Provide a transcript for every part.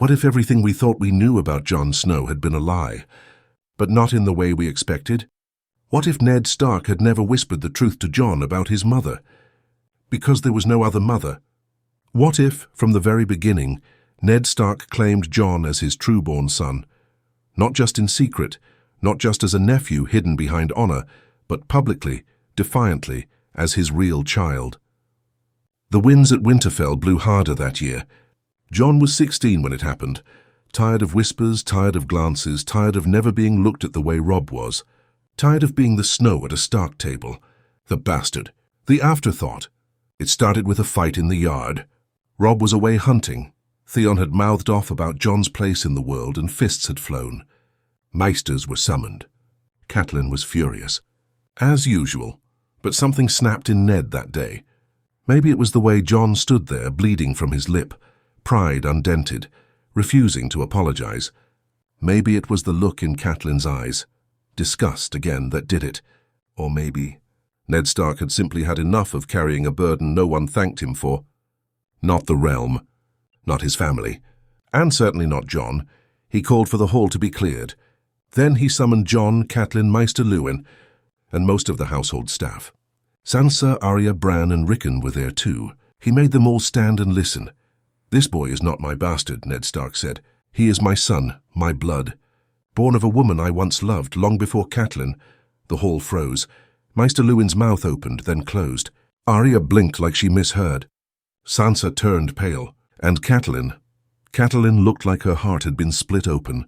What if everything we thought we knew about Jon Snow had been a lie, but not in the way we expected? What if Ned Stark had never whispered the truth to Jon about his mother, because there was no other mother? What if, from the very beginning, Ned Stark claimed Jon as his true-born son, not just in secret, not just as a nephew hidden behind honor, but publicly, defiantly, as his real child? The winds at Winterfell blew harder that year. Jon was 16 when it happened, tired of whispers, tired of glances, tired of never being looked at the way Robb was, tired of being the Snow at a Stark table. The bastard. The afterthought. It started with a fight in the yard. Robb was away hunting. Theon had mouthed off about Jon's place in the world and fists had flown. Maesters were summoned. Catelyn was furious. As usual, but something snapped in Ned that day. Maybe it was the way Jon stood there, bleeding from his lip, pride undented, refusing to apologize. Maybe it was the look in Catelyn's eyes, disgust again, that did it. Or maybe Ned Stark had simply had enough of carrying a burden no one thanked him for. Not the realm, not his family, and certainly not Jon. He called for the hall to be cleared. Then he summoned Jon, Catelyn, Maester Luwin, and most of the household staff. Sansa, Arya, Bran, and Rickon were there too. He made them all stand and listen. "This boy is not my bastard," Ned Stark said. "He is my son, my blood. Born of a woman I once loved, long before Catelyn." The hall froze. Maester Luwin's mouth opened, then closed. Arya blinked like she misheard. Sansa turned pale. And Catelyn looked like her heart had been split open.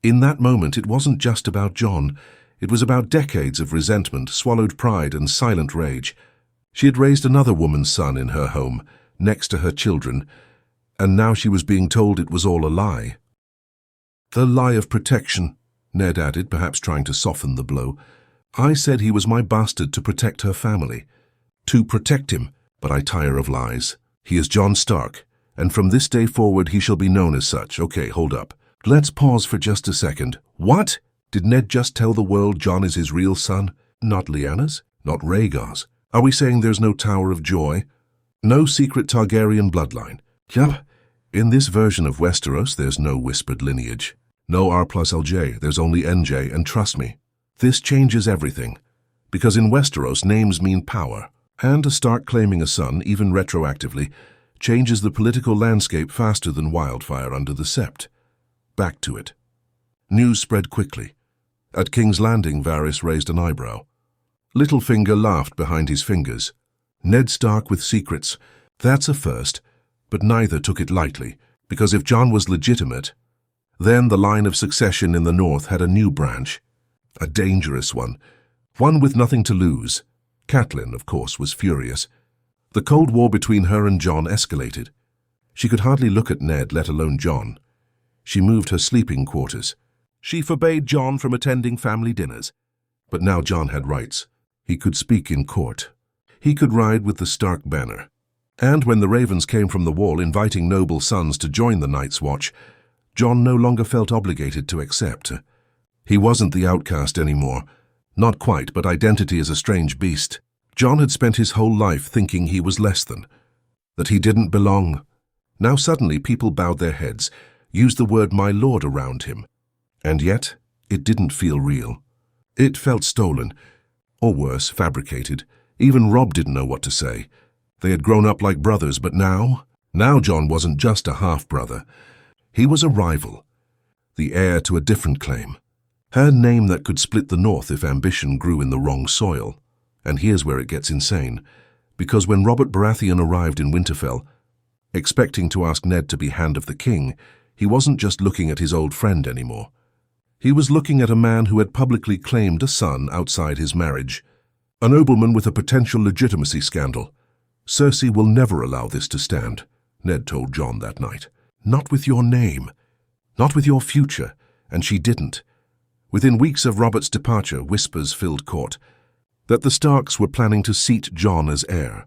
In that moment, it wasn't just about Jon. It was about decades of resentment, swallowed pride, and silent rage. She had raised another woman's son in her home, next to her children, and now she was being told it was all a lie. "The lie of protection," Ned added, perhaps trying to soften the blow. "I said he was my bastard to protect her family. To protect him, but I tire of lies. He is Jon Stark, and from this day forward he shall be known as such." Okay, hold up. Let's pause for just a second. What? Did Ned just tell the world Jon is his real son? Not Lyanna's? Not Rhaegar's? Are we saying there's no Tower of Joy? No secret Targaryen bloodline? Yup. In this version of Westeros, there's no whispered lineage. No R plus LJ, there's only NJ, and trust me, this changes everything. Because in Westeros, names mean power, and a Stark claiming a son, even retroactively, changes the political landscape faster than wildfire under the Sept. Back to it. News spread quickly. At King's Landing, Varys raised an eyebrow. Littlefinger laughed behind his fingers. Ned Stark with secrets, that's a first, but neither took it lightly, because if Jon was legitimate, then the line of succession in the north had a new branch, a dangerous one with nothing to lose. Catelyn, of course, was furious. The Cold War between her and Jon escalated. She could hardly look at Ned, let alone Jon. She moved her sleeping quarters. She forbade Jon from attending family dinners. But now Jon had rights. He could speak in court. He could ride with the Stark banner. And when the ravens came from the wall inviting noble sons to join the Night's Watch, Jon no longer felt obligated to accept. He wasn't the outcast anymore. Not quite, but identity is a strange beast. Jon had spent his whole life thinking he was less than, that he didn't belong. Now suddenly people bowed their heads, used the word "my lord" around him. And yet, it didn't feel real. It felt stolen, or worse, fabricated. Even Robb didn't know what to say. They had grown up like brothers, but now Jon wasn't just a half-brother. He was a rival, the heir to a different claim. Her name that could split the north if ambition grew in the wrong soil. And here's where it gets insane, because when Robert Baratheon arrived in Winterfell, expecting to ask Ned to be Hand of the King, he wasn't just looking at his old friend anymore. He was looking at a man who had publicly claimed a son outside his marriage, a nobleman with a potential legitimacy scandal. "Cersei will never allow this to stand," Ned told Jon that night. "Not with your name, not with your future," and she didn't. Within weeks of Robert's departure, whispers filled court, that the Starks were planning to seat Jon as heir,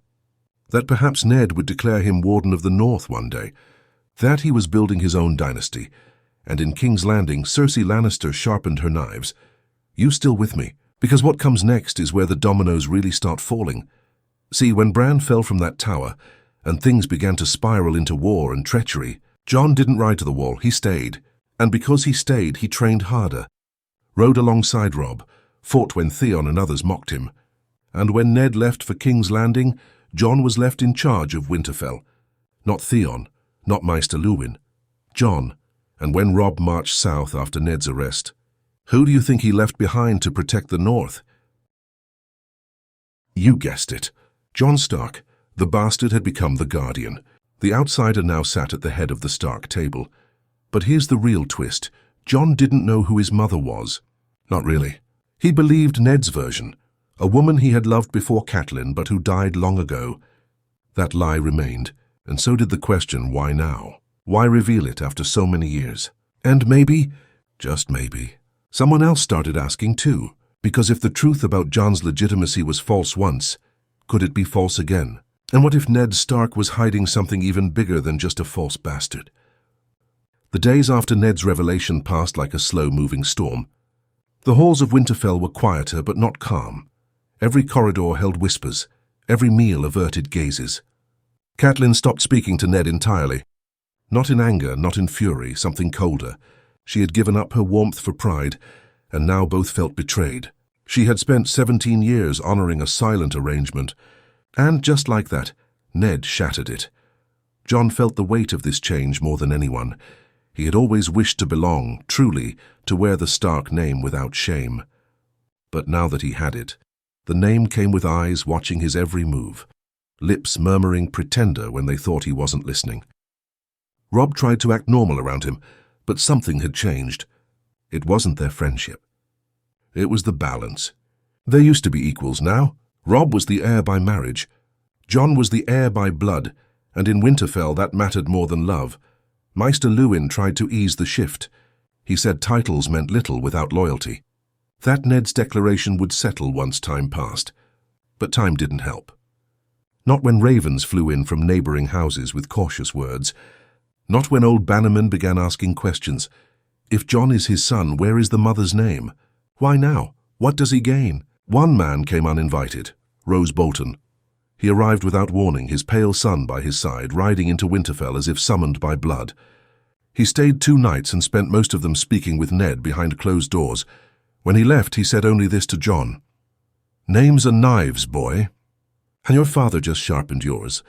that perhaps Ned would declare him Warden of the North one day, that he was building his own dynasty, and in King's Landing, Cersei Lannister sharpened her knives. You still with me? Because what comes next is where the dominoes really start falling. See, when Bran fell from that tower, and things began to spiral into war and treachery, Jon didn't ride to the wall, he stayed. And because he stayed, he trained harder. Rode alongside Robb, fought when Theon and others mocked him. And when Ned left for King's Landing, Jon was left in charge of Winterfell. Not Theon, not Maester Luwin. Jon. And when Robb marched south after Ned's arrest, who do you think he left behind to protect the north? You guessed it. Jon Stark. The bastard had become the Guardian. The outsider now sat at the head of the Stark table. But here's the real twist. Jon didn't know who his mother was. Not really. He believed Ned's version, a woman he had loved before Catelyn but who died long ago. That lie remained, and so did the question, why now? Why reveal it after so many years? And maybe, just maybe, someone else started asking too, because if the truth about Jon's legitimacy was false once, could it be false again? And what if Ned Stark was hiding something even bigger than just a false bastard? The days after Ned's revelation passed like a slow-moving storm. The halls of Winterfell were quieter but not calm. Every corridor held whispers, every meal averted gazes. Catelyn stopped speaking to Ned entirely. Not in anger, not in fury, something colder. She had given up her warmth for pride, and now both felt betrayed. She had spent 17 years honoring a silent arrangement, and just like that, Ned shattered it. Jon felt the weight of this change more than anyone. He had always wished to belong, truly, to wear the Stark name without shame. But now that he had it, the name came with eyes watching his every move, lips murmuring pretender when they thought he wasn't listening. Robb tried to act normal around him, but something had changed. It wasn't their friendship. It was the balance. They used to be equals now. Robb was the heir by marriage. Jon was the heir by blood, and in Winterfell that mattered more than love. Maester Luwin tried to ease the shift. He said titles meant little without loyalty. That Ned's declaration would settle once time passed. But time didn't help. Not when ravens flew in from neighboring houses with cautious words. Not when old bannermen began asking questions. If Jon is his son, where is the mother's name? Why now? What does he gain? One man came uninvited, Roose Bolton. He arrived without warning, his pale son by his side, riding into Winterfell as if summoned by blood. He stayed 2 nights and spent most of them speaking with Ned behind closed doors. When he left, he said only this to Jon. "Names are knives, boy. And your father just sharpened yours."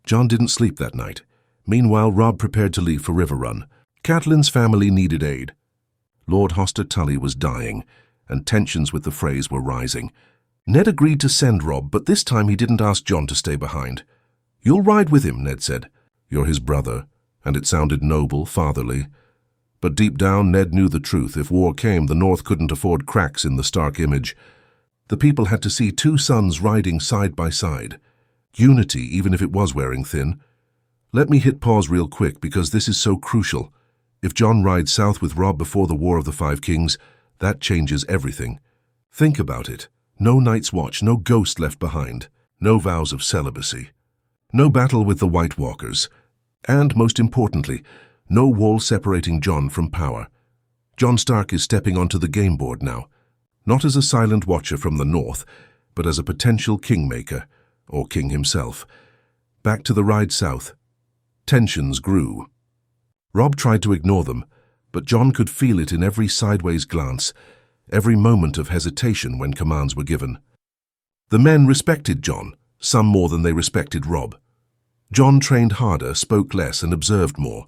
Jon didn't sleep that night. Meanwhile, Robb prepared to leave for River Run. Catelyn's family needed aid. Lord Hoster Tully was dying, and tensions with the Freys were rising. Ned agreed to send Robb, but this time he didn't ask Jon to stay behind. "You'll ride with him," Ned said. "You're his brother," and it sounded noble, fatherly. But deep down, Ned knew the truth. If war came, the North couldn't afford cracks in the Stark image. The people had to see 2 sons riding side by side. Unity, even if it was wearing thin. Let me hit pause real quick because this is so crucial. If Jon rides south with Robb before the War of the Five Kings, that changes everything. Think about it. No Night's Watch, no ghost left behind, no vows of celibacy. No battle with the White Walkers. And, most importantly, no wall separating Jon from power. Jon Stark is stepping onto the game board now. Not as a silent watcher from the north, but as a potential kingmaker, or king himself. Back to the ride south. Tensions grew. Robb tried to ignore them, but Jon could feel it in every sideways glance, every moment of hesitation when commands were given. The men respected Jon, some more than they respected Robb. Jon trained harder, spoke less, and observed more.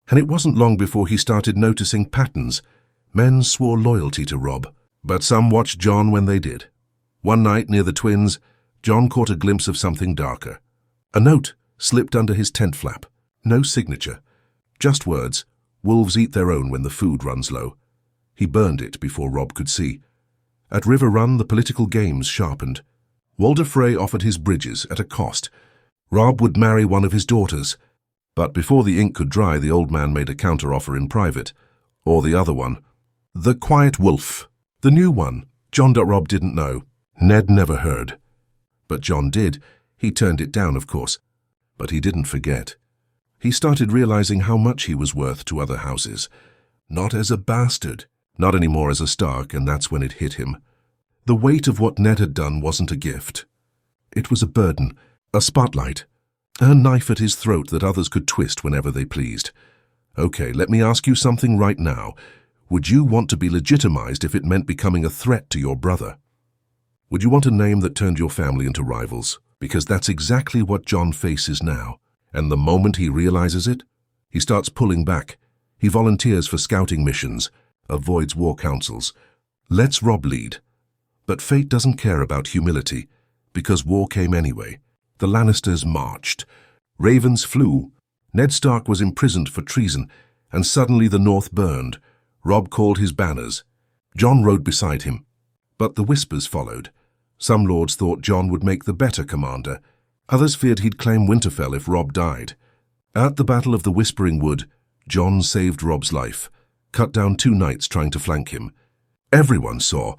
And it wasn't long before he started noticing patterns. Men swore loyalty to Robb, but some watched Jon when they did. One night near the twins, Jon caught a glimpse of something darker. A note slipped under his tent flap. No signature. Just words. Wolves eat their own when the food runs low. He burned it before Robb could see. At River Run, the political games sharpened. Walder Frey offered his bridges at a cost. Robb would marry one of his daughters. But before the ink could dry, the old man made a counteroffer in private. Or the other one. The Quiet Wolf. The new one. Robb didn't know. Ned never heard. But Jon did. He turned it down, of course. But he didn't forget. He started realizing how much he was worth to other houses. Not as a bastard. Not anymore as a Stark, and that's when it hit him. The weight of what Ned had done wasn't a gift. It was a burden, a spotlight, a knife at his throat that others could twist whenever they pleased. Okay, let me ask you something right now. Would you want to be legitimized if it meant becoming a threat to your brother? Would you want a name that turned your family into rivals? Because that's exactly what Jon faces now. And the moment he realizes it, he starts pulling back. He volunteers for scouting missions, avoids war councils, lets Robb lead. But fate doesn't care about humility, because war came anyway. The Lannisters marched. Ravens flew. Ned Stark was imprisoned for treason, and suddenly the North burned. Robb called his banners. Jon rode beside him. But the whispers followed. Some lords thought Jon would make the better commander. Others feared he'd claim Winterfell if Robb died. At the Battle of the Whispering Wood, Jon saved Robb's life, cut down 2 knights trying to flank him. Everyone saw,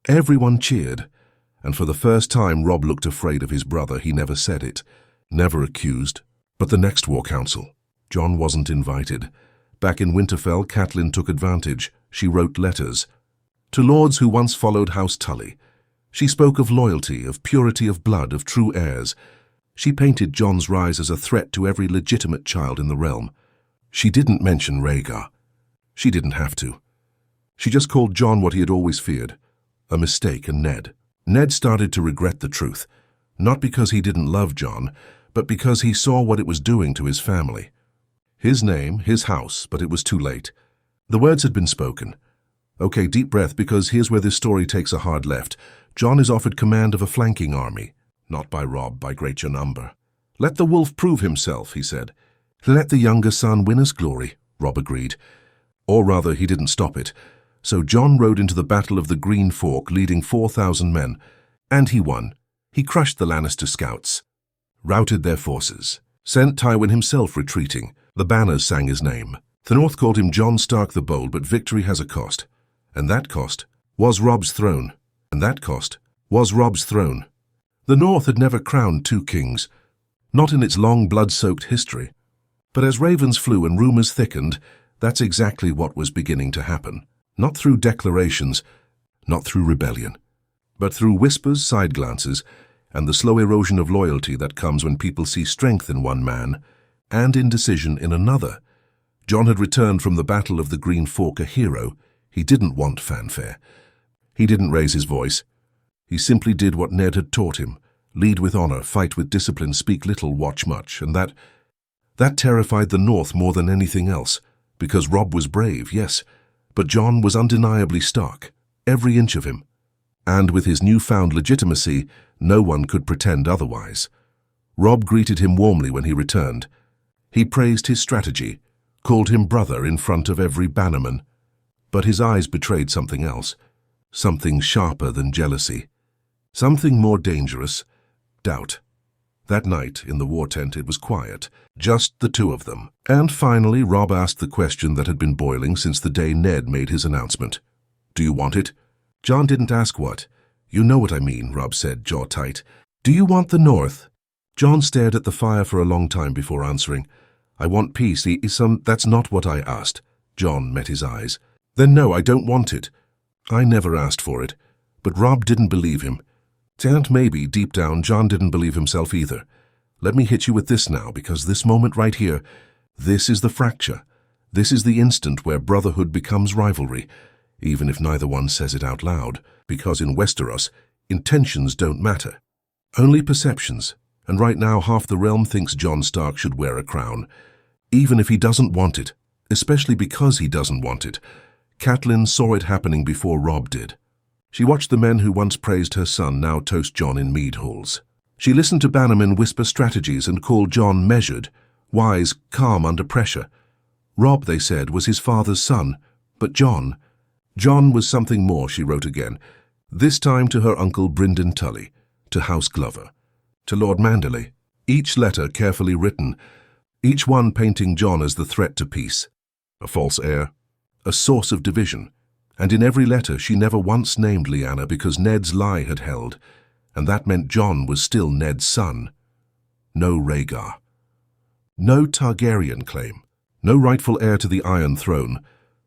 everyone cheered, and for the first time Robb looked afraid of his brother. He never said it, never accused. But the next war council, Jon wasn't invited. Back in Winterfell, Catelyn took advantage. She wrote letters to lords who once followed House Tully. She spoke of loyalty, of purity of blood, of true heirs. She painted Jon's rise as a threat to every legitimate child in the realm. She didn't mention Rhaegar. She didn't have to. She just called Jon what he had always feared, a mistake, and Ned. Ned started to regret the truth, not because he didn't love Jon, but because he saw what it was doing to his family. His name, his house, but it was too late. The words had been spoken. Okay, deep breath, because here's where this story takes a hard left. Jon is offered command of a flanking army. Not by Robb, by greater number. Let the wolf prove himself, he said. Let the younger son win us glory, Robb agreed. Or rather, he didn't stop it. So Jon rode into the Battle of the Green Fork, leading 4,000 men. And he won. He crushed the Lannister scouts, routed their forces, sent Tywin himself retreating. The banners sang his name. The North called him Jon Stark the Bold, but victory has a cost. And that cost was Robb's throne. And that cost was Robb's throne. The North had never crowned 2 kings, not in its long blood-soaked history. But as ravens flew and rumors thickened, that's exactly what was beginning to happen. Not through declarations, not through rebellion, but through whispers, side glances, and the slow erosion of loyalty that comes when people see strength in one man and indecision in another. Jon had returned from the Battle of the Green Fork a hero. He didn't want fanfare. He didn't raise his voice. He simply did what Ned had taught him: lead with honor, fight with discipline, speak little, watch much. And that terrified the North more than anything else, because Robb was brave, yes, but Jon was undeniably Stark, every inch of him. And with his newfound legitimacy, no one could pretend otherwise. Robb greeted him warmly when he returned. He praised his strategy, called him brother in front of every bannerman. But his eyes betrayed something else, something sharper than jealousy. Something more dangerous, doubt. That night, in the war tent, it was quiet, just the 2 of them. And finally, Robb asked the question that had been boiling since the day Ned made his announcement. Do you want it? Jon didn't ask what. You know what I mean, Robb said, jaw tight. Do you want the North? Jon stared at the fire for a long time before answering. I want peace. That's not what I asked. Jon met his eyes. Then no, I don't want it. I never asked for it. But Robb didn't believe him. And maybe, deep down, Jon didn't believe himself either. Let me hit you with this now, because this moment right here, this is the fracture. This is the instant where brotherhood becomes rivalry, even if neither one says it out loud, because in Westeros, intentions don't matter. Only perceptions, and right now half the realm thinks Jon Stark should wear a crown, even if he doesn't want it, especially because he doesn't want it. Catelyn saw it happening before Robb did. She watched the men who once praised her son now toast Jon in mead halls. She listened to bannermen whisper strategies and called Jon measured, wise, calm under pressure. Robb, they said, was his father's son, but Jon was something more, she wrote again, this time to her uncle Brynden Tully, to House Glover, to Lord Manderley, each letter carefully written, each one painting Jon as the threat to peace, a false heir, a source of division. And in every letter she never once named Lyanna because Ned's lie had held, and that meant Jon was still Ned's son. No Rhaegar. No Targaryen claim. No rightful heir to the Iron Throne.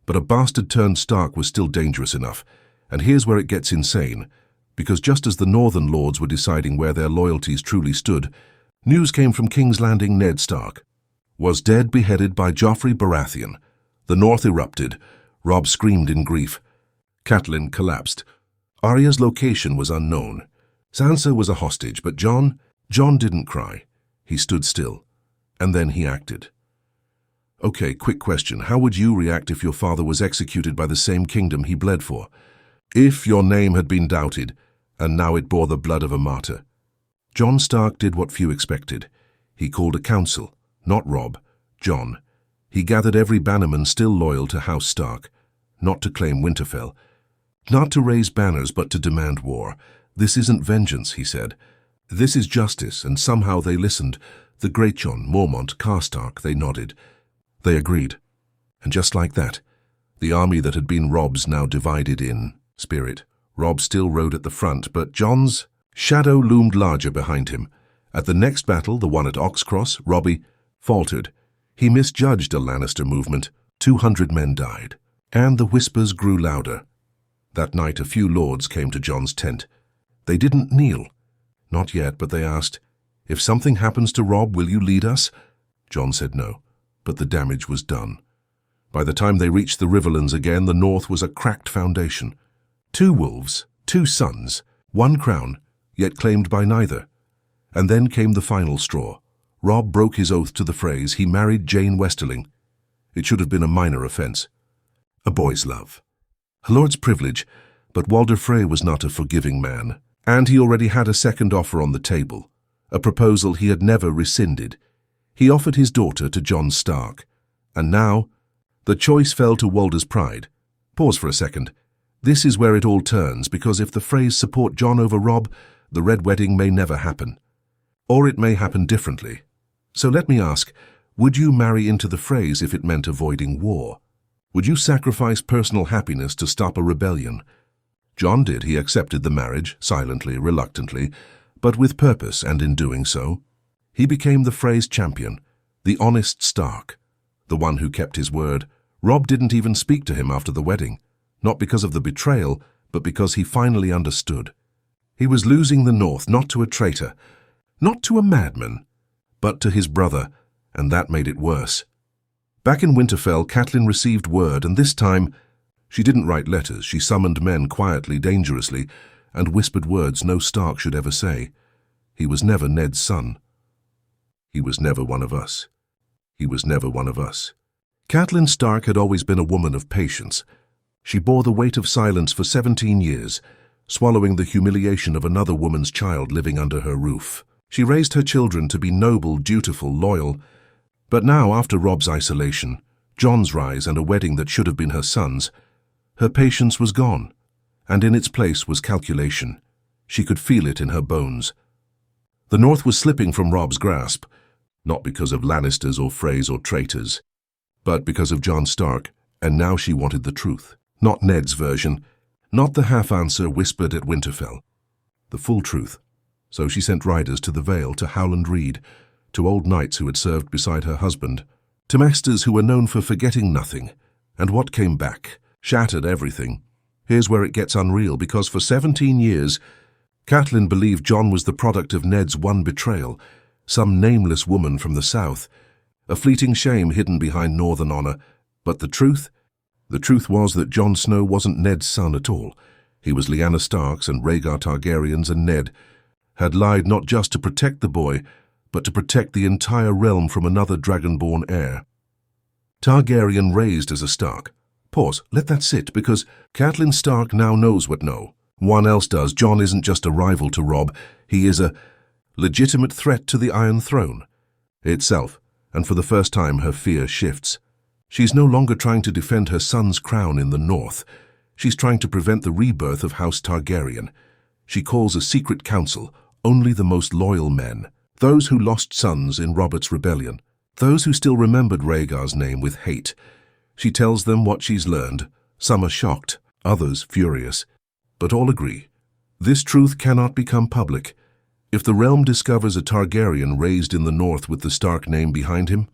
But a bastard-turned Stark was still dangerous enough. And here's where it gets insane, because just as the Northern Lords were deciding where their loyalties truly stood, news came from King's Landing Ned Stark. was dead, beheaded by Joffrey Baratheon. The north erupted. Robb screamed in grief. Catelyn collapsed. Arya's location was unknown. Sansa was a hostage, but Jon didn't cry. He stood still. And then he acted. Okay, quick question. How would you react if your father was executed by the same kingdom he bled for? If your name had been doubted, and now it bore the blood of a martyr? Jon Stark did what few expected. He called a council, not Robb, Jon. He gathered every bannerman still loyal to House Stark, not to claim Winterfell, not to raise banners but to demand war. This isn't vengeance, he said. This is justice, and somehow they listened. The Greatjon, Mormont, Karstark, they nodded. They agreed. And just like that, the army that had been Robb's now divided in spirit. Robb still rode at the front, but Jon's shadow loomed larger behind him. At the next battle, the one at Oxcross, Robbie faltered. He misjudged a Lannister movement. 200 men died. And the whispers grew louder. That night, a few lords came to Jon's tent. They didn't kneel. Not yet, but they asked, "If something happens to Robb, will you lead us?" Jon said no, but the damage was done. By the time they reached the Riverlands again, the north was a cracked foundation. 2 wolves, 2 sons, 1 crown, yet claimed by neither. And then came the final straw. Robb broke his oath to the Freys. He married Jane Westerling. It should have been a minor offence. A boy's love. A lord's privilege, but Walder Frey was not a forgiving man. And he already had a second offer on the table, a proposal he had never rescinded. He offered his daughter to Jon Stark. And now, the choice fell to Walder's pride. Pause for a second. This is where it all turns, because if the Freys support Jon over Robb, the Red Wedding may never happen. Or it may happen differently. So let me ask, would you marry into the Freys if it meant avoiding war? Would you sacrifice personal happiness to stop a rebellion? Jon did. He accepted the marriage, silently, reluctantly, but with purpose, and in doing so, he became the Freys' champion, the honest Stark, the one who kept his word. Robb didn't even speak to him after the wedding, not because of the betrayal, but because he finally understood. He was losing the North not to a traitor, not to a madman, but to his brother, and that made it worse. Back in Winterfell, Catelyn received word, and this time, she didn't write letters. She summoned men quietly, dangerously, and whispered words no Stark should ever say. He was never Ned's son. He was never one of us. He was never one of us. Catelyn Stark had always been a woman of patience. She bore the weight of silence for 17 years, swallowing the humiliation of another woman's child living under her roof. She raised her children to be noble, dutiful, loyal. But now, after Robb's isolation, Jon's rise, and a wedding that should have been her son's, her patience was gone, and in its place was calculation. She could feel it in her bones. The North was slipping from Robb's grasp, not because of Lannisters or Freys or traitors, but because of Jon Stark, and now she wanted the truth. Not Ned's version, not the half-answer whispered at Winterfell. The full truth. So she sent riders to the Vale, to Howland Reed, to old knights who had served beside her husband, to masters who were known for forgetting nothing. And what came back? Shattered everything. Here's where it gets unreal, because for 17 years, Catelyn believed Jon was the product of Ned's one betrayal, some nameless woman from the south, a fleeting shame hidden behind northern honor. But the truth was that Jon Snow wasn't Ned's son at all. He was Lyanna Stark's, and Rhaegar Targaryen's, and Ned had lied not just to protect the boy, but to protect the entire realm from another dragonborn heir. Targaryen raised as a Stark. Pause, let that sit, because Catelyn Stark now knows what no one else does. Jon isn't just a rival to Robb, he is a legitimate threat to the Iron Throne itself, and for the first time her fear shifts. She's no longer trying to defend her son's crown in the north. She's trying to prevent the rebirth of House Targaryen. She calls a secret council, only the most loyal men, those who lost sons in Robert's rebellion, those who still remembered Rhaegar's name with hate. She tells them what she's learned. Some are shocked, others furious, but all agree. This truth cannot become public. If the realm discovers a Targaryen raised in the north with the Stark name behind him,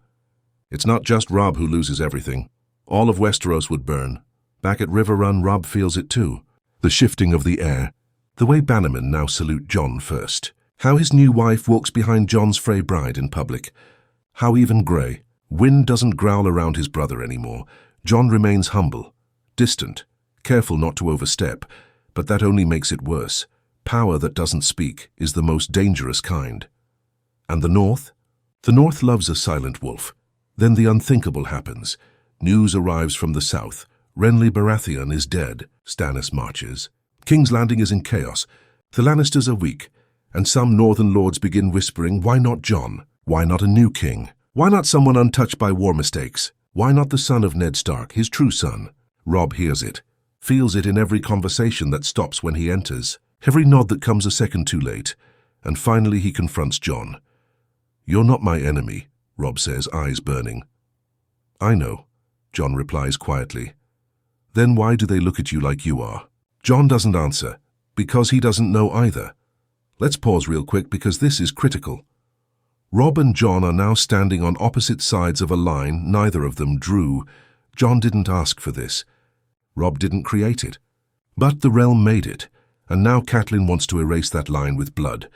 it's not just Robb who loses everything. All of Westeros would burn. Back at Riverrun, Robb feels it too. The shifting of the air, the way bannermen now salute Jon first, how his new wife walks behind Jon's Frey bride in public, how even Grey, Wind doesn't growl around his brother anymore. Jon remains humble, distant, careful not to overstep, but that only makes it worse. Power that doesn't speak is the most dangerous kind. And the North? The North loves a silent wolf. Then the unthinkable happens. News arrives from the south. Renly Baratheon is dead. Stannis marches. King's Landing is in chaos. The Lannisters are weak, and some northern lords begin whispering, why not Jon? Why not a new king? Why not someone untouched by war mistakes? Why not the son of Ned Stark, his true son? Robb hears it, feels it in every conversation that stops when he enters, every nod that comes a second too late, and finally he confronts Jon. You're not my enemy, Robb says, eyes burning. I know, Jon replies quietly. Then why do they look at you like you are? Jon doesn't answer, because he doesn't know either. Let's pause real quick because this is critical. Robb and Jon are now standing on opposite sides of a line neither of them drew. Jon didn't ask for this. Robb didn't create it. But the realm made it, and now Catelyn wants to erase that line with blood.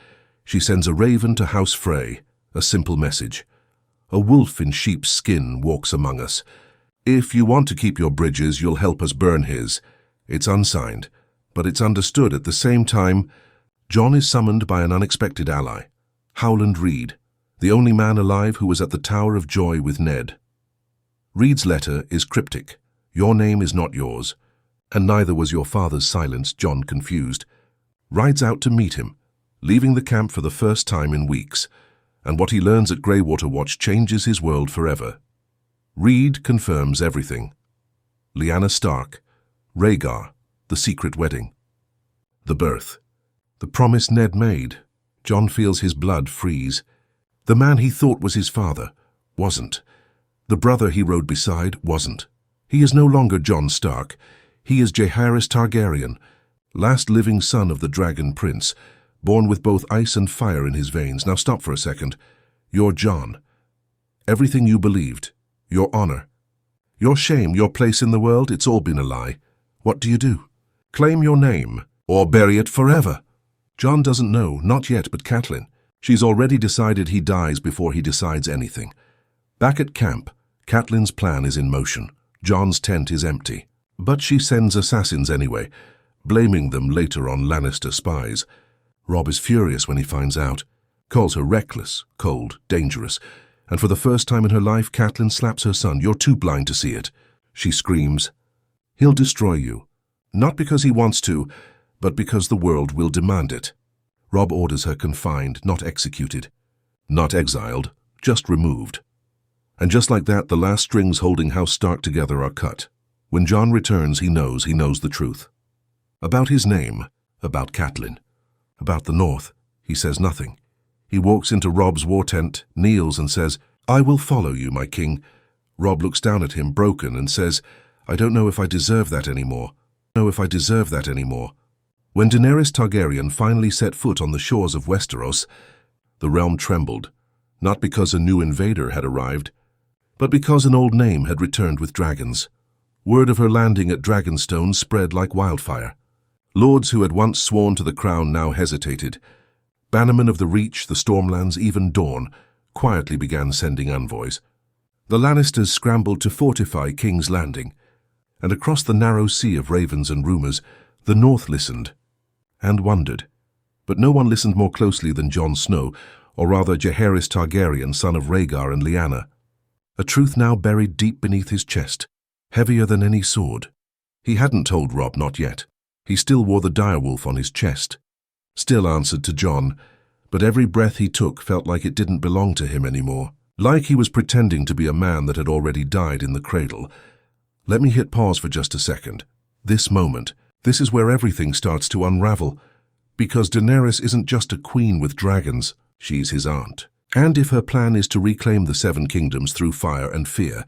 She sends a raven to House Frey, a simple message. A wolf in sheep's skin walks among us. If you want to keep your bridges, you'll help us burn his. It's unsigned, but it's understood at the same time. Jon is summoned by an unexpected ally, Howland Reed, the only man alive who was at the Tower of Joy with Ned. Reed's letter is cryptic. Your name is not yours, and neither was your father's silence. Jon, confused, rides out to meet him, leaving the camp for the first time in weeks, and what he learns at Greywater Watch changes his world forever. Reed confirms everything. Lyanna Stark, Rhaegar, the secret wedding, the birth, the promise Ned made. Jon feels his blood freeze. The man he thought was his father wasn't. The brother he rode beside wasn't. He is no longer Jon Stark. He is Jaehaerys Targaryen, last living son of the Dragon Prince, born with both ice and fire in his veins. Now stop for a second. You're Jon. Everything you believed, your honor, your shame, your place in the world, it's all been a lie. What do you do? Claim your name, or bury it forever? Jon doesn't know, not yet, but Catelyn. She's already decided he dies before he decides anything. Back at camp, Catelyn's plan is in motion. Jon's tent is empty, but she sends assassins anyway, blaming them later on Lannister spies. Robb is furious when he finds out, calls her reckless, cold, dangerous, and for the first time in her life, Catelyn slaps her son. You're too blind to see it. She screams, he'll destroy you, not because he wants to, but because the world will demand it. Robb orders her confined, not executed, not exiled, just removed. And just like that, the last strings holding House Stark together are cut. When Jon returns, he knows the truth. About his name, about Catelyn, about the North, he says nothing. He walks into Robb's war tent, kneels and says, I will follow you, my king. Robb looks down at him, broken, and says, I don't know if I deserve that anymore. When Daenerys Targaryen finally set foot on the shores of Westeros, the realm trembled, not because a new invader had arrived, but because an old name had returned with dragons. Word of her landing at Dragonstone spread like wildfire. Lords who had once sworn to the crown now hesitated. Bannermen of the Reach, the Stormlands, even Dorne, quietly began sending envoys. The Lannisters scrambled to fortify King's Landing, and across the narrow sea of ravens and rumors, the North listened and wondered. But no one listened more closely than Jon Snow, or rather Jaehaerys Targaryen, son of Rhaegar and Lyanna. A truth now buried deep beneath his chest, heavier than any sword. He hadn't told Robb, not yet. He still wore the direwolf on his chest, still answered to Jon, but every breath he took felt like it didn't belong to him anymore, like he was pretending to be a man that had already died in the cradle. Let me hit pause for just a second. This moment, this is where everything starts to unravel, because Daenerys isn't just a queen with dragons, she's his aunt. And if her plan is to reclaim the Seven Kingdoms through fire and fear,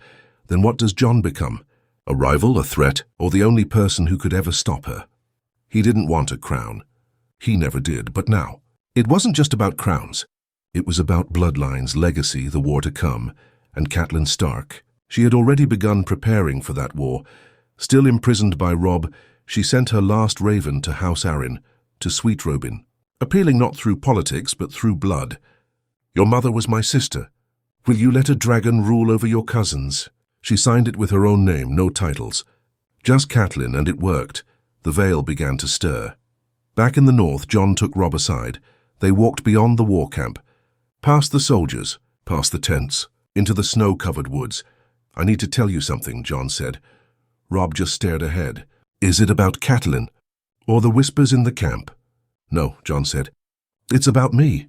then what does Jon become? A rival, a threat, or the only person who could ever stop her? He didn't want a crown. He never did, but now. It wasn't just about crowns. It was about bloodlines, legacy, the war to come, and Catelyn Stark. She had already begun preparing for that war. Still imprisoned by Robb, she sent her last raven to House Arryn, to Sweet Robin, appealing not through politics but through blood. Your mother was my sister. Will you let a dragon rule over your cousins? She signed it with her own name, no titles. Just Catelyn, and it worked. The Vale began to stir. Back in the north, Jon took Robb aside. They walked beyond the war camp, past the soldiers, past the tents, into the snow-covered woods. I need to tell you something, Jon said. Robb just stared ahead. Is it about Catelyn? Or the whispers in the camp? No, Jon said. It's about me.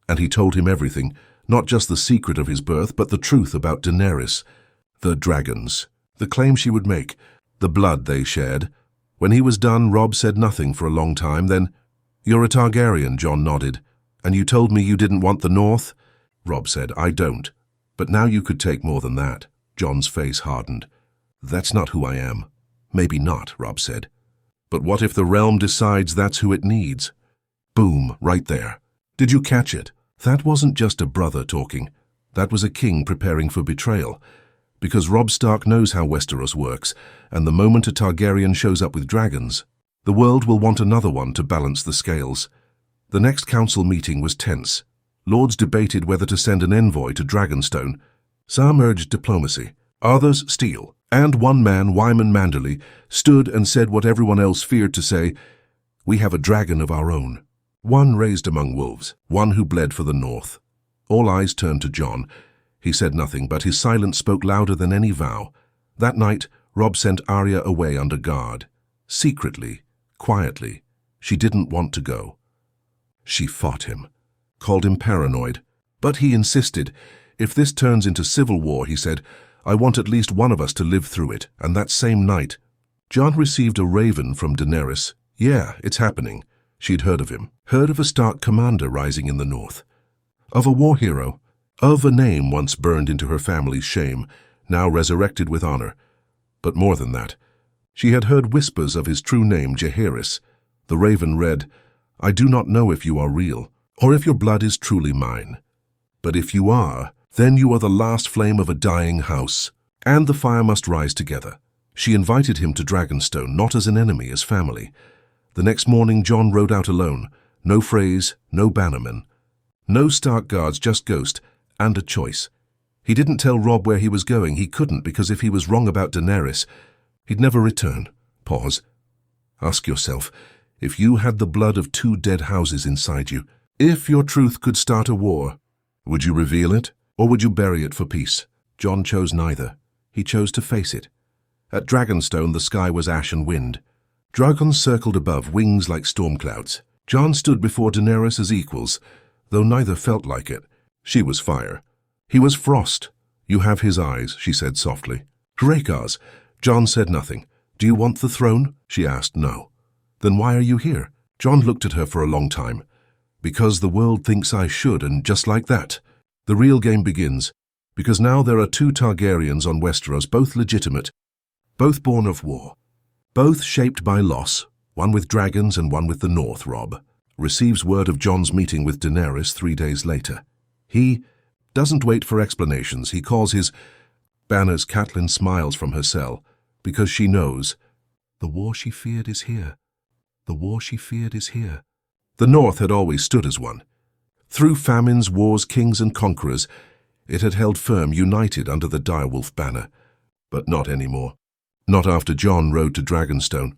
And he told him everything, not just the secret of his birth, but the truth about Daenerys, the dragons, the claim she would make, the blood they shared. When he was done, Robb said nothing for a long time. Then, "You're a Targaryen," Jon nodded. "And you told me you didn't want the North?" Robb said, "I don't. But now you could take more than that." Jon's face hardened. "That's not who I am." "Maybe not," Robb said. "But what if the realm decides that's who it needs?" Boom, right there. Did you catch it? That wasn't just a brother talking. That was a king preparing for betrayal. Because Robb Stark knows how Westeros works, and the moment a Targaryen shows up with dragons, the world will want another one to balance the scales. The next council meeting was tense. Lords debated whether to send an envoy to Dragonstone. Some urged diplomacy, others steel, and one man, Wyman Manderly, stood and said what everyone else feared to say: "We have a dragon of our own." One raised among wolves, one who bled for the North. All eyes turned to Jon. He said nothing, but his silence spoke louder than any vow. That night, Robb sent Arya away under guard. Secretly, quietly. She didn't want to go. She fought him, called him paranoid. But he insisted. "If this turns into civil war," he said, "I want at least one of us to live through it." And that same night, Jon received a raven from Daenerys. Yeah, it's happening. She'd heard of him. Heard of a Stark commander rising in the north. Of a war hero. Of a name once burned into her family's shame, now resurrected with honor. But more than that, she had heard whispers of his true name, Jaehaerys. The raven read, "I do not know if you are real, or if your blood is truly mine. But if you are, then you are the last flame of a dying house, and the fire must rise together." She invited him to Dragonstone, not as an enemy, as family. The next morning, Jon rode out alone. No Freys, no bannermen. No Stark guards, just Ghost, and a choice. He didn't tell Robb where he was going. He couldn't, because if he was wrong about Daenerys, he'd never return. Pause. Ask yourself, if you had the blood of 2 dead houses inside you, if your truth could start a war, would you reveal it, or would you bury it for peace? Jon chose neither. He chose to face it. At Dragonstone, the sky was ash and wind. Dragons circled above, wings like storm clouds. Jon stood before Daenerys as equals, though neither felt like it. She was fire. He was frost. "You have his eyes," she said softly. "Rhaegar's." Jon said nothing. "Do you want the throne?" she asked. "No." "Then why are you here?" Jon looked at her for a long time. "Because the world thinks I should, and just like that, the real game begins. Because now there are 2 Targaryens on Westeros, both legitimate, both born of war, both shaped by loss, one with dragons and one with the North." Robb receives word of Jon's meeting with Daenerys 3 days later. He doesn't wait for explanations. He calls his banners. Catelyn smiles from her cell, because she knows the war she feared is here. The war she feared is here. The North had always stood as one. Through famines, wars, kings and conquerors, it had held firm, united under the direwolf banner. But not anymore. Not after Jon rode to Dragonstone.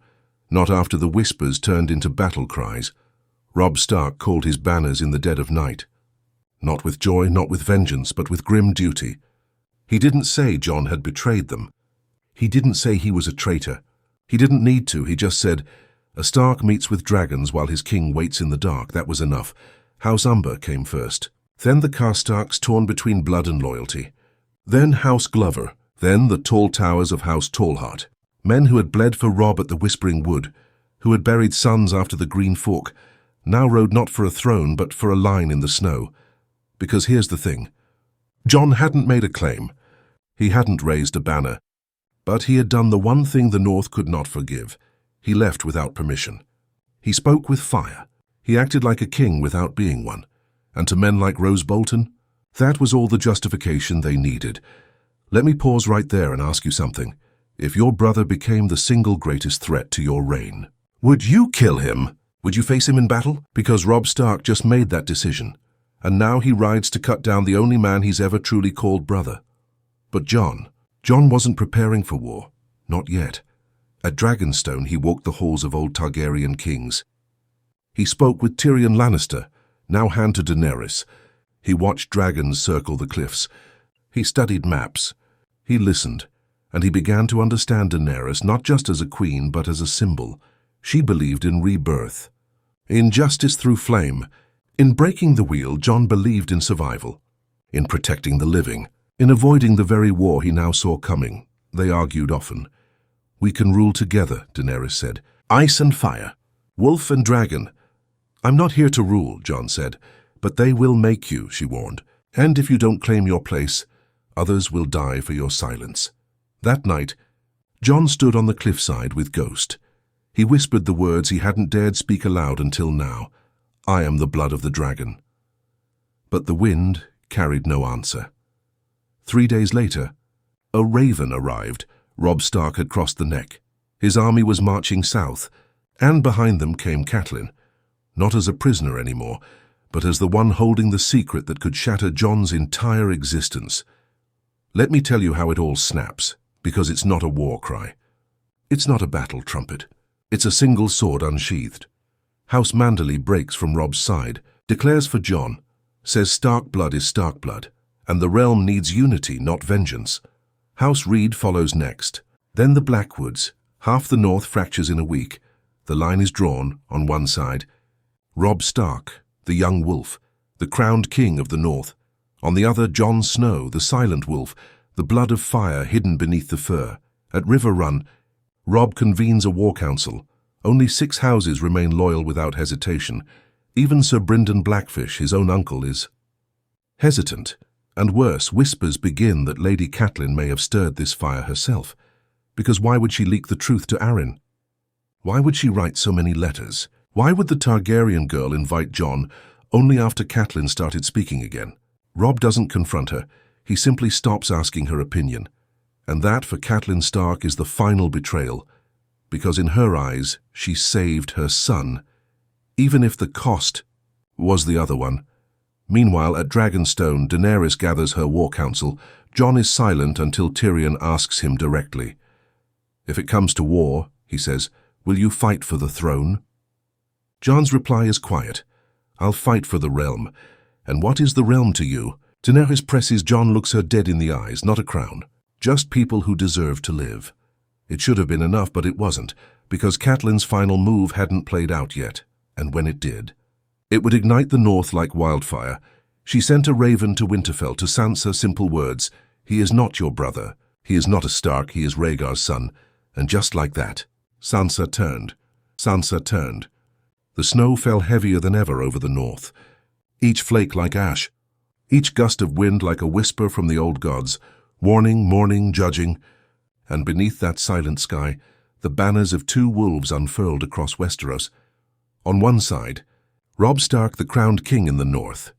Not after the whispers turned into battle cries. Robb Stark called his banners in the dead of night. Not with joy, not with vengeance, but with grim duty. He didn't say Jon had betrayed them. He didn't say he was a traitor. He didn't need to. He just said, "A Stark meets with dragons while his king waits in the dark." That was enough. House Umber came first. Then the Karstarks, torn between blood and loyalty. Then House Glover. Then the tall towers of House Tallheart. Men who had bled for Robb at the Whispering Wood, who had buried sons after the Green Fork, now rode not for a throne but for a line in the snow. Because here's the thing. Jon hadn't made a claim. He hadn't raised a banner. But he had done the one thing the North could not forgive. He left without permission. He spoke with fire. He acted like a king without being one. And to men like Rose Bolton, that was all the justification they needed. Let me pause right there and ask you something. If your brother became the single greatest threat to your reign, would you kill him? Would you face him in battle? Because Robb Stark just made that decision. and now he rides to cut down the only man he's ever truly called brother. But Jon wasn't preparing for war, not yet. At Dragonstone he walked the halls of old Targaryen kings. He spoke with Tyrion Lannister, now hand to Daenerys. He watched dragons circle the cliffs. He studied maps. He listened, and he began to understand Daenerys not just as a queen but as a symbol. She believed in rebirth, in justice through flame. In breaking the wheel, Jon believed in survival, in protecting the living, in avoiding the very war he now saw coming. They argued often. "We can rule together," Daenerys said. "Ice and fire, wolf and dragon." "I'm not here to rule," Jon said, "but they will make you," she warned. "And if you don't claim your place, others will die for your silence." That night, Jon stood on the cliffside with Ghost. He whispered the words he hadn't dared speak aloud until now. "I am the blood of the dragon." But the wind carried no answer. 3 days later, a raven arrived. Robb Stark had crossed the neck. His army was marching south, and behind them came Catelyn, not as a prisoner anymore, but as the one holding the secret that could shatter Jon's entire existence. Let me tell you how it all snaps, because it's not a war cry. It's not a battle trumpet. It's a single sword unsheathed. House Manderly breaks from Robb's side, declares for Jon, says Stark blood is Stark blood, and the realm needs unity, not vengeance. House Reed follows next. Then the Blackwoods. Half the North fractures in a week. The line is drawn on one side. Robb Stark, the young wolf, the crowned king of the North. On the other, Jon Snow, the silent wolf, the blood of fire hidden beneath the fur. At River Run, Robb convenes a war council. Only 6 houses remain loyal without hesitation. Even Sir Brynden Blackfish, his own uncle, is hesitant. And worse, whispers begin that Lady Catelyn may have stirred this fire herself. Because why would she leak the truth to Arryn? Why would she write so many letters? Why would the Targaryen girl invite Jon only after Catelyn started speaking again? Robb doesn't confront her. He simply stops asking her opinion. And that, for Catelyn Stark, is the final betrayal. Because in her eyes, she saved her son, even if the cost was the other one. Meanwhile, at Dragonstone, Daenerys gathers her war council. Jon is silent until Tyrion asks him directly. "If it comes to war," he says, "will you fight for the throne?" Jon's reply is quiet. "I'll fight for the realm." "And what is the realm to you?" Daenerys presses. Jon looks her dead in the eyes. "Not a crown. Just people who deserve to live." It should have been enough, but it wasn't, because Catelyn's final move hadn't played out yet. And when it did, it would ignite the North like wildfire. She sent a raven to Winterfell to Sansa simple words: "He is not your brother. He is not a Stark. He is Rhaegar's son." And just like that, Sansa turned. Sansa turned. The snow fell heavier than ever over the North, each flake like ash, each gust of wind like a whisper from the old gods, warning, mourning, judging. And beneath that silent sky, the banners of 2 wolves unfurled across Westeros. On one side, Robb Stark, the crowned king in the North,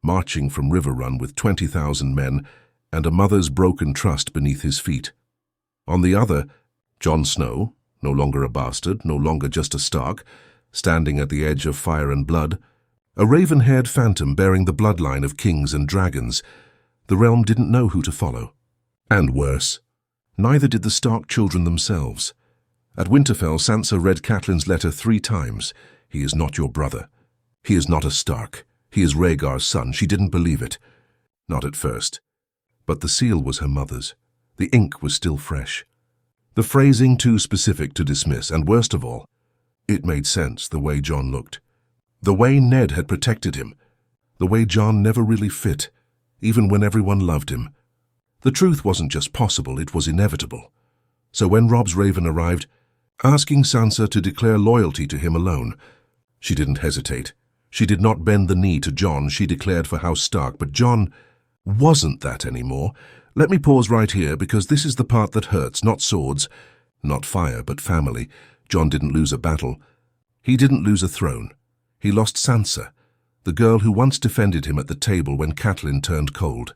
marching from River Run with 20,000 men and a mother's broken trust beneath his feet. On the other, Jon Snow, no longer a bastard, no longer just a Stark, standing at the edge of fire and blood, a raven-haired phantom bearing the bloodline of kings and dragons. The realm didn't know who to follow. And worse, neither did the Stark children themselves. At Winterfell, Sansa read Catelyn's letter 3 times. "He is not your brother. He is not a Stark. He is Rhaegar's son." She didn't believe it. Not at first. But the seal was her mother's. The ink was still fresh. The phrasing too specific to dismiss, and worst of all, it made sense the way Jon looked. The way Ned had protected him. The way Jon never really fit, even when everyone loved him. The truth wasn't just possible, it was inevitable. So when Robb's raven arrived, asking Sansa to declare loyalty to him alone, she didn't hesitate. She did not bend the knee to Jon. She declared for House Stark, but Jon wasn't that anymore. Let me pause right here, because this is the part that hurts. Not swords, not fire, but family. Jon didn't lose a battle. He didn't lose a throne. He lost Sansa, the girl who once defended him at the table when Catelyn turned cold,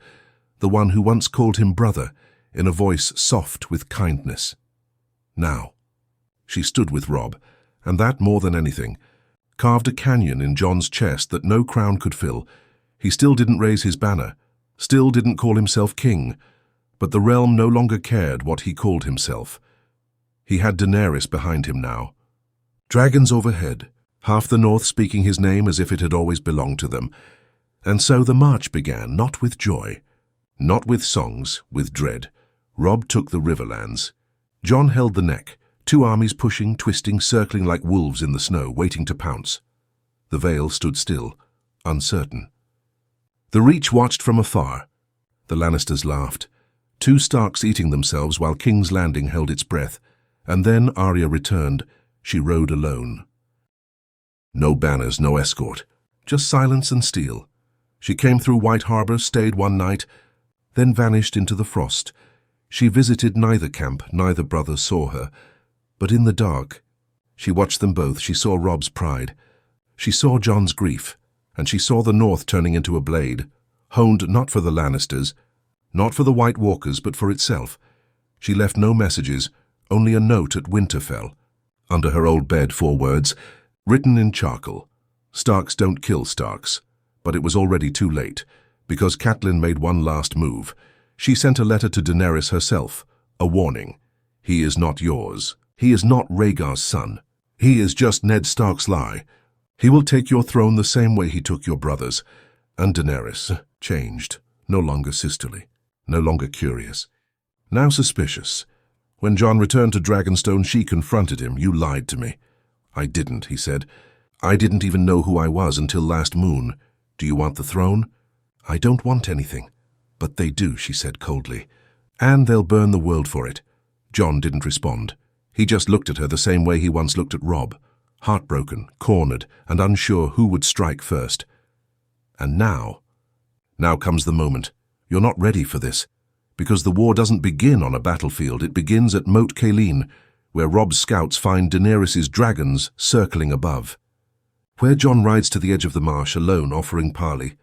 the one who once called him brother in a voice soft with kindness. Now, she stood with Robb, and that, more than anything, carved a canyon in Jon's chest that no crown could fill. He still didn't raise his banner, still didn't call himself king, but the realm no longer cared what he called himself. He had Daenerys behind him now. Dragons overhead, half the north speaking his name as if it had always belonged to them. And so the march began, not with joy, not with songs, with dread. Robb took the Riverlands. Jon held the neck, 2 armies pushing, twisting, circling like wolves in the snow, waiting to pounce. The Vale stood still, uncertain. The Reach watched from afar. The Lannisters laughed. 2 Starks eating themselves while King's Landing held its breath. And then Arya returned. She rode alone. No banners, no escort. Just silence and steel. She came through White Harbor, stayed one night, then vanished into the frost. She visited neither camp, neither brother saw her. But in the dark, she watched them both. She saw Robb's pride. She saw Jon's grief. And she saw the North turning into a blade, honed not for the Lannisters, not for the White Walkers, but for itself. She left no messages, only a note at Winterfell. Under her old bed 4 words, written in charcoal. Starks don't kill Starks. But it was already too late, because Catelyn made one last move. She sent a letter to Daenerys herself, a warning. He is not yours. He is not Rhaegar's son. He is just Ned Stark's lie. He will take your throne the same way he took your brother's. And Daenerys, changed, no longer sisterly, no longer curious, now suspicious. When Jon returned to Dragonstone, she confronted him. You lied to me. I didn't, he said. I didn't even know who I was until last moon. Do you want the throne? I don't want anything. But they do, she said coldly. And they'll burn the world for it. Jon didn't respond. He just looked at her the same way he once looked at Robb. Heartbroken, cornered, and unsure who would strike first. And now comes the moment. You're not ready for this. Because the war doesn't begin on a battlefield. It begins at Moat Cailin, where Robb's scouts find Daenerys' dragons circling above. Where Jon rides to the edge of the marsh alone, offering parley.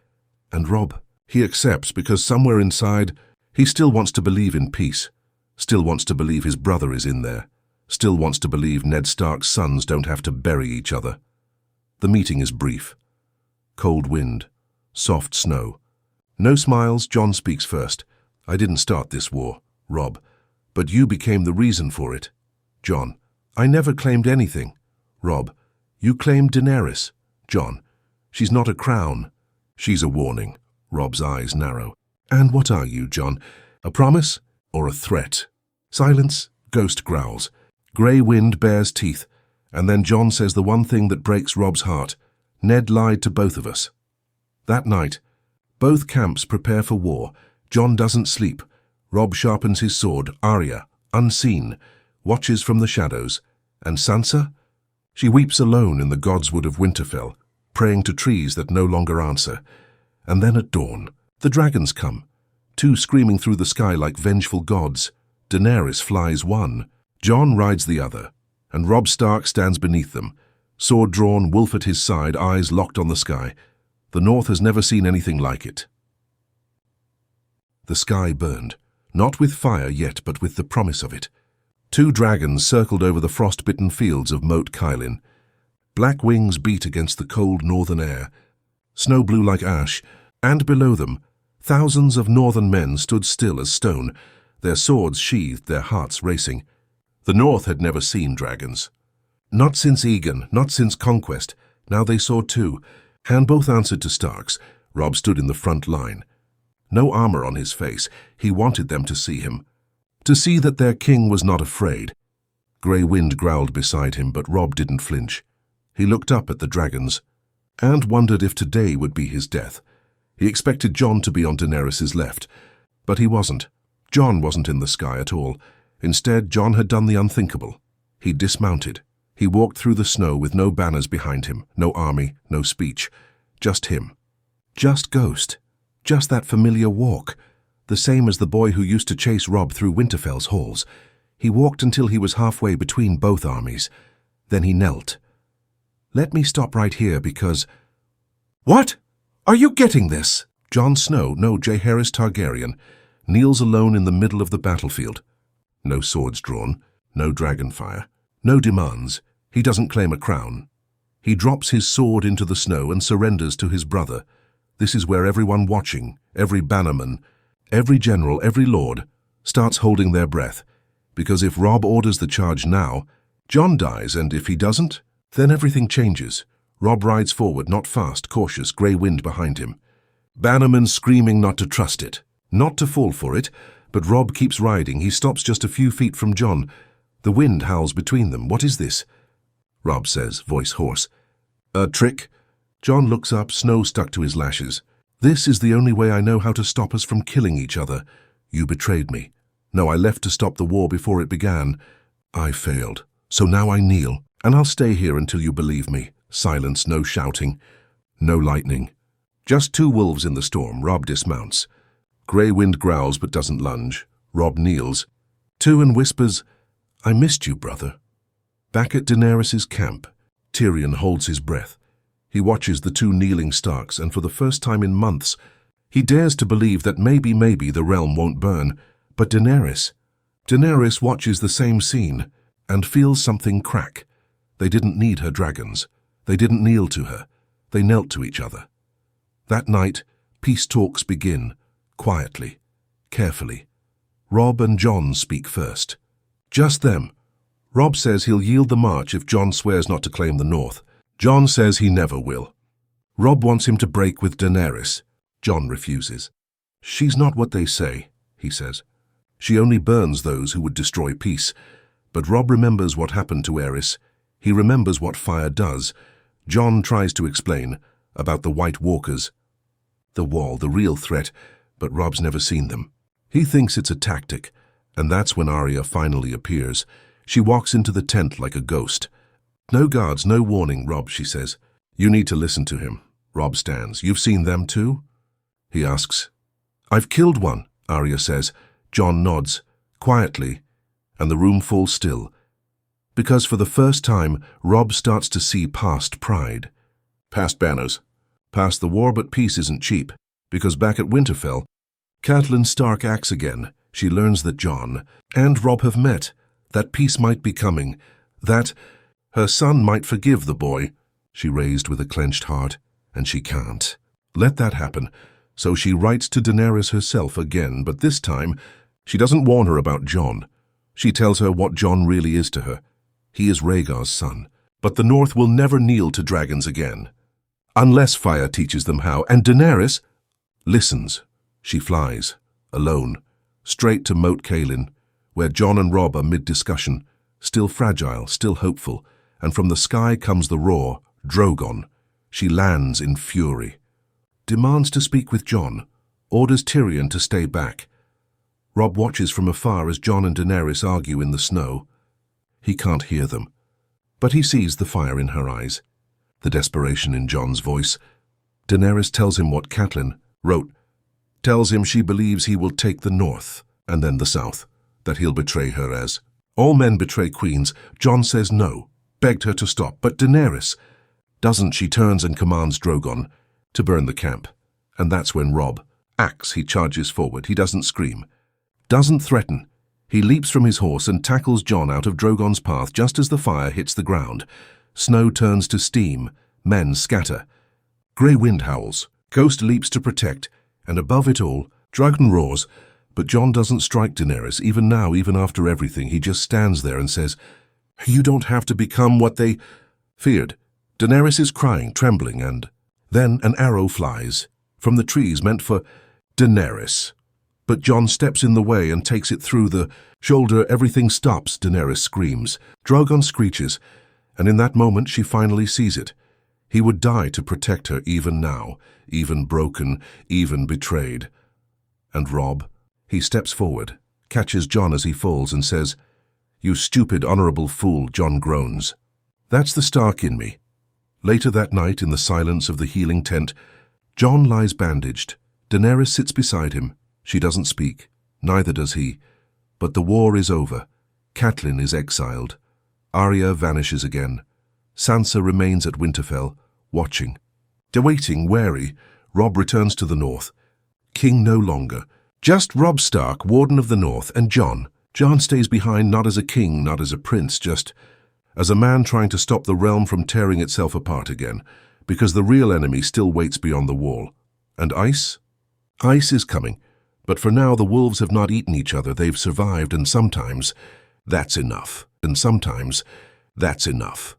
And Robb, he accepts because somewhere inside, he still wants to believe in peace. Still wants to believe his brother is in there. Still wants to believe Ned Stark's sons don't have to bury each other. The meeting is brief. Cold wind. Soft snow. No smiles. Jon speaks first. I didn't start this war, Robb, but you became the reason for it. Jon, I never claimed anything. Robb, you claimed Daenerys. Jon, she's not a crown. She's a warning. Robb's eyes narrow. And what are you, Jon? A promise or a threat? Silence. Ghost growls. Grey wind bares teeth. And then Jon says the one thing that breaks Robb's heart. Ned lied to both of us. That night, both camps prepare for war. Jon doesn't sleep. Robb sharpens his sword. Arya, unseen, watches from the shadows. And Sansa? She weeps alone in the godswood of Winterfell, praying to trees that no longer answer. And then at dawn, the dragons come, 2 screaming through the sky like vengeful gods. Daenerys flies one. Jon rides the other, and Robb Stark stands beneath them, sword drawn, wolf at his side, eyes locked on the sky. The North has never seen anything like it. The sky burned, not with fire yet, but with the promise of it. 2 dragons circled over the frost-bitten fields of Moat Cailin. Black wings beat against the cold northern air. Snow blew like ash, and below them, thousands of northern men stood still as stone, their swords sheathed, their hearts racing. The North had never seen dragons. Not since Aegon, not since Conquest. Now they saw 2, and both answered to Starks. Robb stood in the front line. No armor on his face. He wanted them to see him. To see that their king was not afraid. Grey wind growled beside him, but Robb didn't flinch. He looked up at the dragons, and wondered if today would be his death. He expected Jon to be on Daenerys' left, but he wasn't. Jon wasn't in the sky at all. Instead, Jon had done the unthinkable. He dismounted. He walked through the snow with no banners behind him, no army, no speech. Just him. Just Ghost. Just that familiar walk. The same as the boy who used to chase Robb through Winterfell's halls. He walked until he was halfway between both armies. Then he knelt. Let me stop right here because... What? Are you getting this? Jon Snow, no Jaehaerys Targaryen, kneels alone in the middle of the battlefield. No swords drawn, no dragonfire, no demands. He doesn't claim a crown. He drops his sword into the snow and surrenders to his brother. This is where everyone watching, every bannerman, every general, every lord, starts holding their breath. Because if Robb orders the charge now, Jon dies, and if he doesn't, then everything changes. Robb rides forward, not fast, cautious, grey wind behind him. Bannermen screaming not to trust it, not to fall for it, but Robb keeps riding. He stops just a few feet from Jon. The wind howls between them. What is this? Robb says, voice hoarse. A trick? Jon looks up, snow stuck to his lashes. This is the only way I know how to stop us from killing each other. You betrayed me. No, I left to stop the war before it began. I failed. So now I kneel, and I'll stay here until you believe me. Silence, no shouting, no lightning. Just two wolves in the storm. Robb dismounts. Grey wind growls but doesn't lunge. Robb kneels. Tuon whispers, I missed you, brother. Back at Daenerys' camp, Tyrion holds his breath. He watches the two kneeling Starks, and for the first time in months, he dares to believe that maybe the realm won't burn. But Daenerys watches the same scene and feels something crack. They didn't need her dragons. They didn't kneel to her. They knelt to each other. That night, peace talks begin, quietly, carefully. Robb and Jon speak first. Just them. Robb says he'll yield the march if Jon swears not to claim the north. Jon says he never will. Robb wants him to break with Daenerys. Jon refuses. She's not what they say, he says. She only burns those who would destroy peace. But Robb remembers what happened to Aerys. He remembers what fire does. Jon tries to explain about the White Walkers. The Wall, the real threat, but Robb's never seen them. He thinks it's a tactic, and that's when Arya finally appears. She walks into the tent like a ghost. No guards, no warning, Robb, she says. You need to listen to him. Robb stands. You've seen them too? He asks. I've killed one, Arya says. Jon nods, quietly, and the room falls still. Because for the first time, Robb starts to see past pride. Past banners. Past the war, but peace isn't cheap. Because back at Winterfell, Catelyn Stark acts again. She learns that Jon and Robb have met, that peace might be coming, that her son might forgive the boy. She raised with a clenched heart, and she can't let that happen. So she writes to Daenerys herself again, but this time, she doesn't warn her about Jon. She tells her what Jon really is to her. He is Rhaegar's son, but the North will never kneel to dragons again. Unless fire teaches them how, and Daenerys listens. She flies, alone, straight to Moat Cailin, where Jon and Robb are mid-discussion, still fragile, still hopeful, and from the sky comes the roar, Drogon. She lands in fury. Demands to speak with Jon, orders Tyrion to stay back. Robb watches from afar as Jon and Daenerys argue in the snow. He can't hear them, but he sees the fire in her eyes, the desperation in Jon's voice. Daenerys tells him what Catelyn wrote, tells him she believes he will take the north and then the south, that he'll betray her as. All men betray queens. Jon says no, begged her to stop, but Daenerys doesn't. She turns and commands Drogon to burn the camp, and that's when Robb acts. He charges forward. He doesn't scream, doesn't threaten. He leaps from his horse and tackles Jon out of Drogon's path just as the fire hits the ground. Snow turns to steam. Men scatter. Grey wind howls. Ghost leaps to protect, and above it all, Dragon roars. But Jon doesn't strike Daenerys, even now, even after everything. He just stands there and says, "You don't have to become what they feared." Daenerys is crying, trembling, and then an arrow flies from the trees meant for Daenerys. But Jon steps in the way and takes it through the shoulder. Everything stops. Daenerys screams. Drogon screeches, and in that moment she finally sees it. He would die to protect her even now, even broken, even betrayed. And Robb, he steps forward, catches Jon as he falls and says, "You stupid, honorable fool," Jon groans. That's the Stark in me. Later that night, in the silence of the healing tent, Jon lies bandaged. Daenerys sits beside him. She doesn't speak, neither does he. But the war is over. Catelyn is exiled. Arya vanishes again. Sansa remains at Winterfell, watching. Waiting, wary, Robb returns to the north. King no longer. Just Robb Stark, Warden of the North, and Jon. Jon stays behind, not as a king, not as a prince, just as a man trying to stop the realm from tearing itself apart again, because the real enemy still waits beyond the wall. And ice? Ice is coming. But for now, the wolves have not eaten each other. They've survived, and sometimes that's enough. And sometimes that's enough.